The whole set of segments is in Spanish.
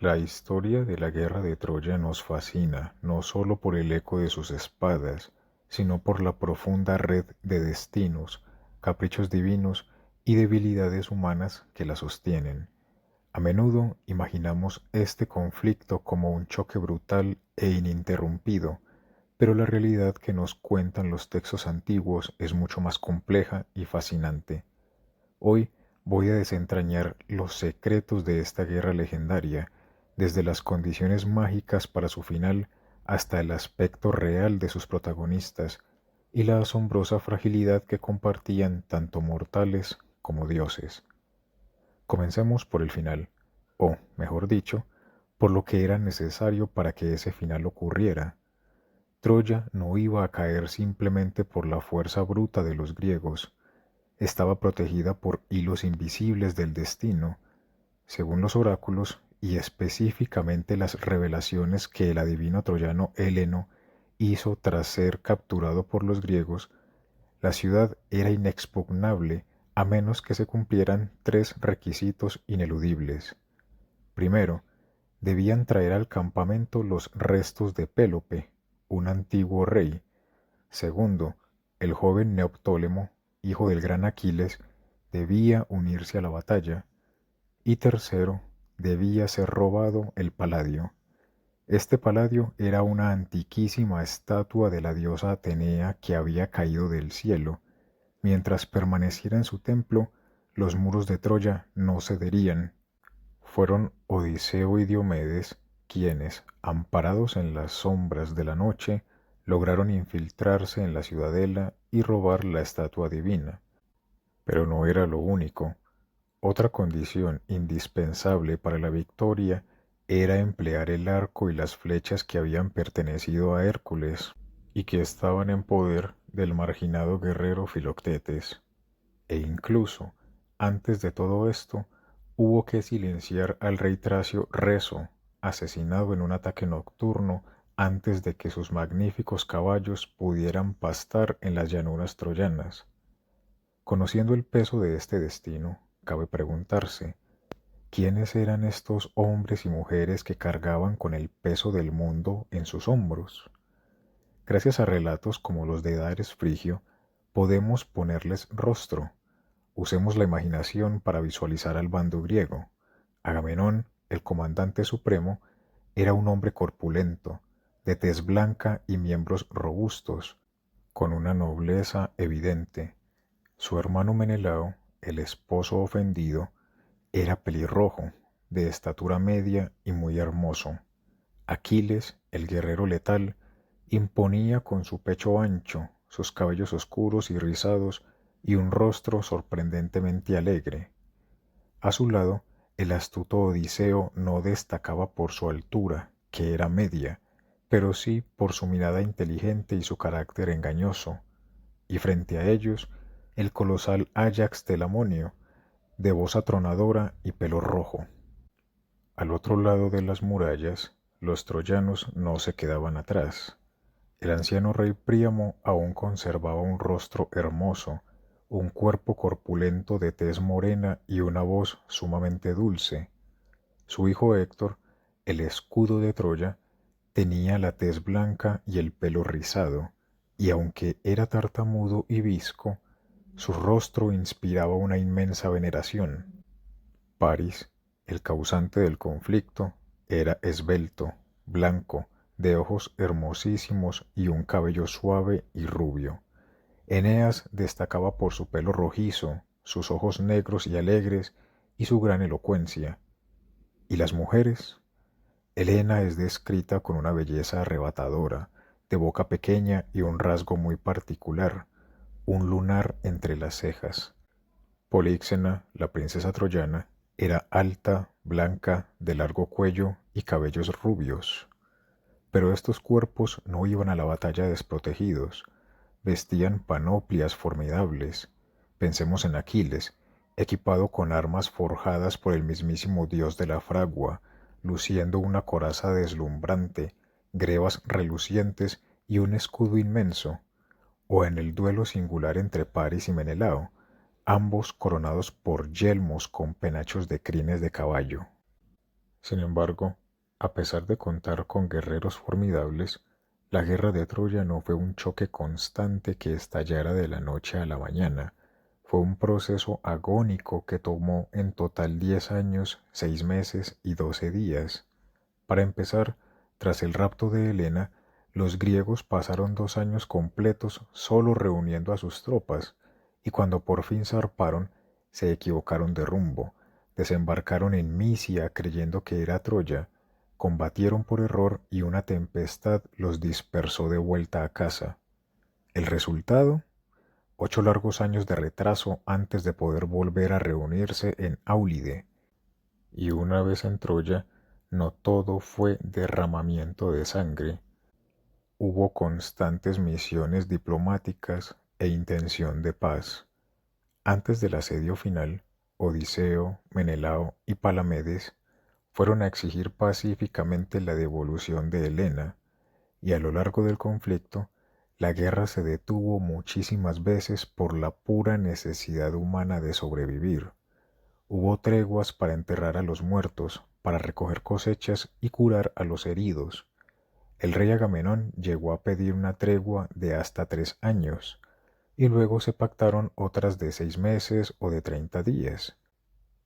La historia de la guerra de Troya nos fascina no solo por el eco de sus espadas, sino por la profunda red de destinos, caprichos divinos y debilidades humanas que la sostienen. A menudo imaginamos este conflicto como un choque brutal e ininterrumpido, pero la realidad que nos cuentan los textos antiguos es mucho más compleja y fascinante. Hoy voy a desentrañar los secretos de esta guerra legendaria, desde las condiciones mágicas para su final hasta el aspecto real de sus protagonistas y la asombrosa fragilidad que compartían tanto mortales como dioses. Comencemos por el final, o, mejor dicho, por lo que era necesario para que ese final ocurriera. Troya no iba a caer simplemente por la fuerza bruta de los griegos, estaba protegida por hilos invisibles del destino, según los oráculos y específicamente las revelaciones que el adivino troyano Héleno hizo tras ser capturado por los griegos. La ciudad era inexpugnable a menos que se cumplieran tres requisitos ineludibles. Primero, debían traer al campamento los restos de Pélope, un antiguo rey. Segundo, el joven Neoptólemo, hijo del gran Aquiles, debía unirse a la batalla. Y tercero, debía ser robado el Paladio. Este Paladio era una antiquísima estatua de la diosa Atenea que había caído del cielo. Mientras permaneciera en su templo, los muros de Troya no cederían. Fueron Odiseo y Diomedes quienes, amparados en las sombras de la noche, lograron infiltrarse en la ciudadela y robar la estatua divina. Pero no era lo único. Otra condición indispensable para la victoria era emplear el arco y las flechas que habían pertenecido a Hércules y que estaban en poder del marginado guerrero Filoctetes. E incluso, antes de todo esto, hubo que silenciar al rey Tracio Reso, asesinado en un ataque nocturno antes de que sus magníficos caballos pudieran pastar en las llanuras troyanas. Conociendo el peso de este destino, cabe preguntarse, ¿quiénes eran estos hombres y mujeres que cargaban con el peso del mundo en sus hombros? Gracias a relatos como los de Dares Frigio, podemos ponerles rostro. Usemos la imaginación para visualizar al bando griego. Agamenón, el comandante supremo, era un hombre corpulento, de tez blanca y miembros robustos, con una nobleza evidente. Su hermano Menelao, el esposo ofendido, era pelirrojo, de estatura media y muy hermoso. Aquiles, el guerrero letal, imponía con su pecho ancho, sus cabellos oscuros y rizados y un rostro sorprendentemente alegre. A su lado, el astuto Odiseo no destacaba por su altura, que era media, pero sí por su mirada inteligente y su carácter engañoso, y frente a ellos, el colosal Áyax Telamonio, de voz atronadora y pelo rojo. Al otro lado de las murallas, los troyanos no se quedaban atrás. El anciano rey Príamo aún conservaba un rostro hermoso, un cuerpo corpulento de tez morena y una voz sumamente dulce. Su hijo Héctor, el escudo de Troya, tenía la tez blanca y el pelo rizado, y aunque era tartamudo y visco, su rostro inspiraba una inmensa veneración. Paris, el causante del conflicto, era esbelto, blanco, de ojos hermosísimos y un cabello suave y rubio. Eneas destacaba por su pelo rojizo, sus ojos negros y alegres y su gran elocuencia. ¿Y las mujeres? Helena es descrita con una belleza arrebatadora, de boca pequeña y un rasgo muy particular, un lunar entre las cejas. Políxena, la princesa troyana, era alta, blanca, de largo cuello y cabellos rubios. Pero estos cuerpos no iban a la batalla desprotegidos, vestían panoplias formidables. Pensemos en Aquiles, equipado con armas forjadas por el mismísimo dios de la fragua, luciendo una coraza deslumbrante, grebas relucientes y un escudo inmenso, o en el duelo singular entre Paris y Menelao, ambos coronados por yelmos con penachos de crines de caballo. Sin embargo, a pesar de contar con guerreros formidables, la guerra de Troya no fue un choque constante que estallara de la noche a la mañana. Fue un proceso agónico que tomó en total 10 años, 6 meses y 12 días. Para empezar, tras el rapto de Helena, los griegos pasaron 2 años completos solo reuniendo a sus tropas, y cuando por fin zarparon, se equivocaron de rumbo, desembarcaron en Misia creyendo que era Troya, combatieron por error y una tempestad los dispersó de vuelta a casa. El resultado, 8 largos años de retraso antes de poder volver a reunirse en Áulide. Y una vez en Troya, no todo fue derramamiento de sangre. Hubo constantes misiones diplomáticas e intención de paz. Antes del asedio final, Odiseo, Menelao y Palamedes fueron a exigir pacíficamente la devolución de Helena, y a lo largo del conflicto, la guerra se detuvo muchísimas veces por la pura necesidad humana de sobrevivir. Hubo treguas para enterrar a los muertos, para recoger cosechas y curar a los heridos. El rey Agamenón llegó a pedir una tregua de hasta 3 años, y luego se pactaron otras de 6 meses o de 30 días.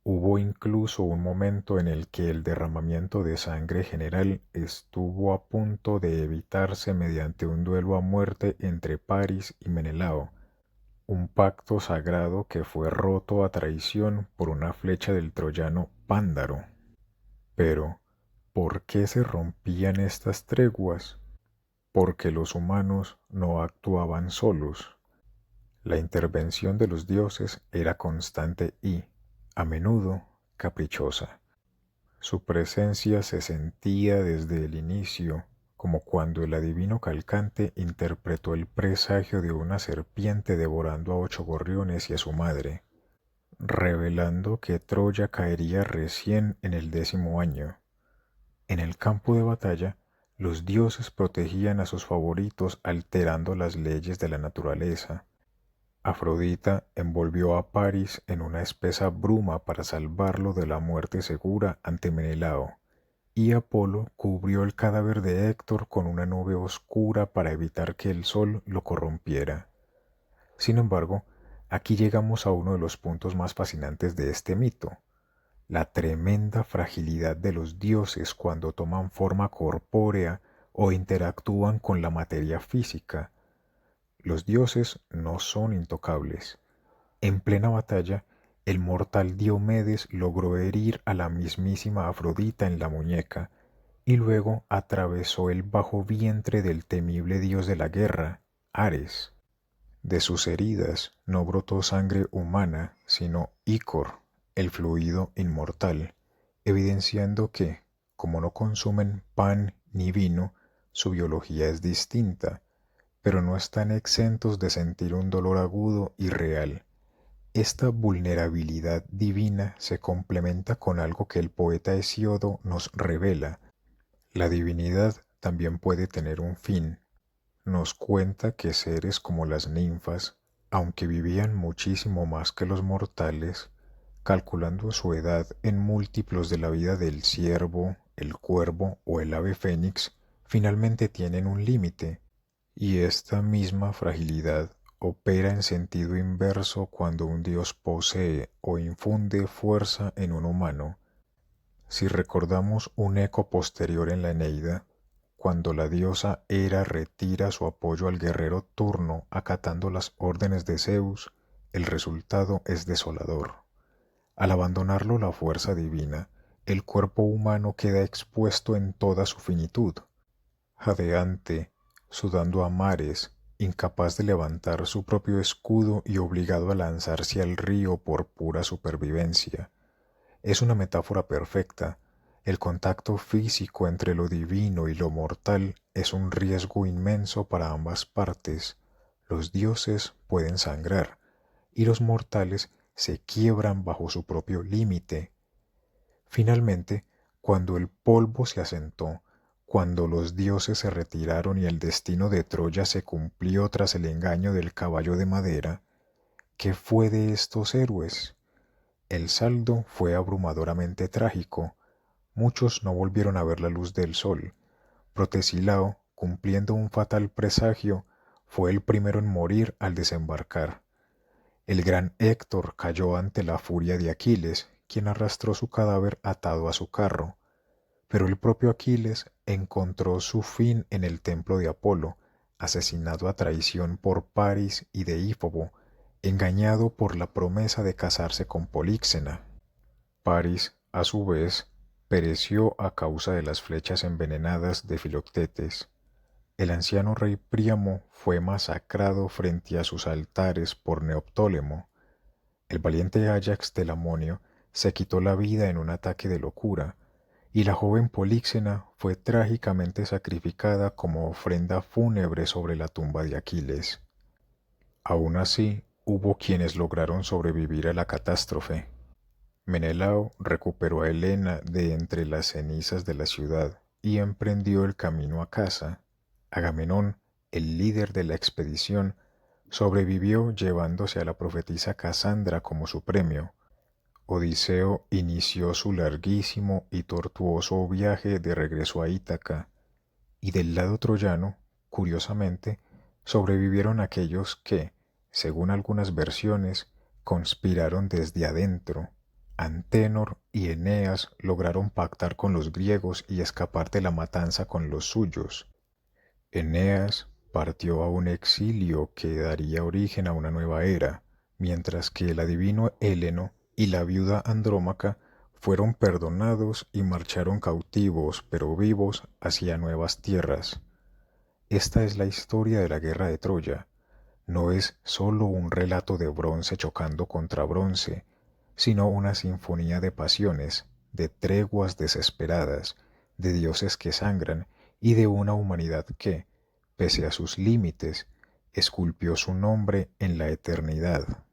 Hubo incluso un momento en el que el derramamiento de sangre general estuvo a punto de evitarse mediante un duelo a muerte entre Paris y Menelao, un pacto sagrado que fue roto a traición por una flecha del troyano Pándaro. Pero, ¿por qué se rompían estas treguas? Porque los humanos no actuaban solos. La intervención de los dioses era constante y, a menudo, caprichosa. Su presencia se sentía desde el inicio, como cuando el adivino Calcante interpretó el presagio de una serpiente devorando a 8 gorriones y a su madre, revelando que Troya caería recién en el 10.º año. En el campo de batalla, los dioses protegían a sus favoritos alterando las leyes de la naturaleza. Afrodita envolvió a Paris en una espesa bruma para salvarlo de la muerte segura ante Menelao, y Apolo cubrió el cadáver de Héctor con una nube oscura para evitar que el sol lo corrompiera. Sin embargo, aquí llegamos a uno de los puntos más fascinantes de este mito: la tremenda fragilidad de los dioses cuando toman forma corpórea o interactúan con la materia física. Los dioses no son intocables. En plena batalla, el mortal Diomedes logró herir a la mismísima Afrodita en la muñeca y luego atravesó el bajo vientre del temible dios de la guerra, Ares. De sus heridas no brotó sangre humana, sino ícor, el fluido inmortal, evidenciando que, como no consumen pan ni vino, su biología es distinta, pero no están exentos de sentir un dolor agudo y real. Esta vulnerabilidad divina se complementa con algo que el poeta Hesíodo nos revela: la divinidad también puede tener un fin. Nos cuenta que seres como las ninfas, aunque vivían muchísimo más que los mortales, calculando su edad en múltiplos de la vida del ciervo, el cuervo o el ave fénix, finalmente tienen un límite, y esta misma fragilidad opera en sentido inverso cuando un dios posee o infunde fuerza en un humano. Si recordamos un eco posterior en la Eneida, cuando la diosa Hera retira su apoyo al guerrero Turno acatando las órdenes de Zeus, el resultado es desolador. Al abandonarlo la fuerza divina, el cuerpo humano queda expuesto en toda su finitud, jadeante, sudando a mares, incapaz de levantar su propio escudo y obligado a lanzarse al río por pura supervivencia. Es una metáfora perfecta. El contacto físico entre lo divino y lo mortal es un riesgo inmenso para ambas partes. Los dioses pueden sangrar, y los mortales se quiebran bajo su propio límite. Finalmente, cuando el polvo se asentó, cuando los dioses se retiraron y el destino de Troya se cumplió tras el engaño del caballo de madera, ¿qué fue de estos héroes? El saldo fue abrumadoramente trágico. muchos no volvieron a ver la luz del sol. Protesilao, cumpliendo un fatal presagio, fue el primero en morir al desembarcar. El gran Héctor cayó ante la furia de Aquiles, quien arrastró su cadáver atado a su carro. Pero el propio Aquiles encontró su fin en el templo de Apolo, asesinado a traición por Paris y Deífobo, engañado por la promesa de casarse con Políxena. Paris, a su vez, pereció a causa de las flechas envenenadas de Filoctetes. El anciano rey Príamo fue masacrado frente a sus altares por Neoptólemo. El valiente Áyax Telamonio se quitó la vida en un ataque de locura, y la joven Políxena fue trágicamente sacrificada como ofrenda fúnebre sobre la tumba de Aquiles. Aún así, hubo quienes lograron sobrevivir a la catástrofe. Menelao recuperó a Helena de entre las cenizas de la ciudad y emprendió el camino a casa. Agamenón, el líder de la expedición, sobrevivió llevándose a la profetisa Casandra como su premio. Odiseo inició su larguísimo y tortuoso viaje de regreso a Ítaca, y del lado troyano, curiosamente, sobrevivieron aquellos que, según algunas versiones, conspiraron desde adentro. Anténor y Eneas lograron pactar con los griegos y escapar de la matanza con los suyos. Eneas partió a un exilio que daría origen a una nueva era, mientras que el adivino Héleno y la viuda Andrómaca fueron perdonados y marcharon cautivos pero vivos hacia nuevas tierras. Esta es la historia de la guerra de Troya. No es sólo un relato de bronce chocando contra bronce, sino una sinfonía de pasiones, de treguas desesperadas, de dioses que sangran y de una humanidad que, pese a sus límites, esculpió su nombre en la eternidad.